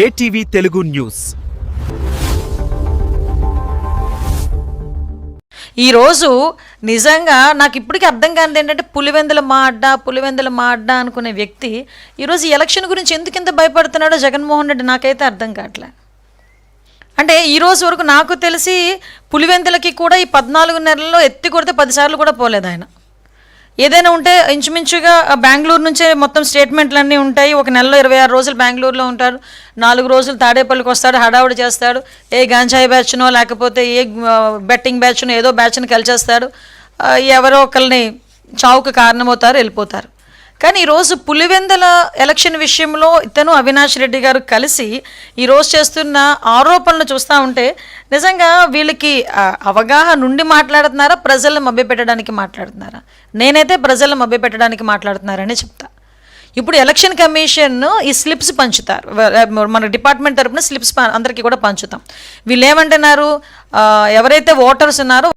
ATV Telugu news. ఈరోజు నిజంగా నాకు ఇప్పటికీ అర్థం కానిది ఏంటంటే పులివెందుల మా అడ్డా అనుకునే వ్యక్తి ఈరోజు ఈ ఎలక్షన్ గురించి ఎందుకు ఇంత భయపడుతున్నాడో జగన్మోహన్ రెడ్డి నాకైతే అర్థం కావట్లే. అంటే ఈరోజు వరకు నాకు తెలిసి పులివెందులకి కూడా ఈ 14 నెలల్లో ఎత్తి కొడితే 10 సార్లు కూడా పోలేదు ఆయన. ఏదైనా ఉంటే ఇంచుమించుగా బెంగళూరు నుంచే మొత్తం స్టేట్మెంట్లన్నీ ఉంటాయి. ఒక నెలలో 26 రోజులు బెంగళూరులో ఉంటారు, 4 రోజులు తాడేపల్లికి వస్తాడు, హడావుడి చేస్తాడు, ఏ గాంజాయి బ్యాచ్నో లేకపోతే ఏ బెట్టింగ్ బ్యాచ్నో ఏదో బ్యాచ్ని కలిచేస్తాడు, ఎవరో ఒకరిని చావుకు కారణమవుతారు, వెళ్ళిపోతారు. కానీ ఈరోజు పులివెందుల ఎలక్షన్ విషయంలో ఇతను అవినాష్ రెడ్డి గారు కలిసి ఈరోజు చేస్తున్న ఆరోపణలు చూస్తూ ఉంటే నిజంగా వీళ్ళకి అవగాహన నుండి మాట్లాడుతున్నారా, ప్రజలను మభ్యపెట్టడానికి మాట్లాడుతున్నారా? నేనైతే ప్రజలను మభ్యపెట్టడానికి మాట్లాడుతున్నారని చెప్తా. ఇప్పుడు ఎలక్షన్ కమిషన్ ఈ స్లిప్స్ పంచుతారు, మన డిపార్ట్మెంట్ తరపున స్లిప్స్ అందరికీ కూడా పంచుతాం. వీళ్ళు ఏమంటున్నారు, ఎవరైతే ఓటర్స్ ఉన్నారో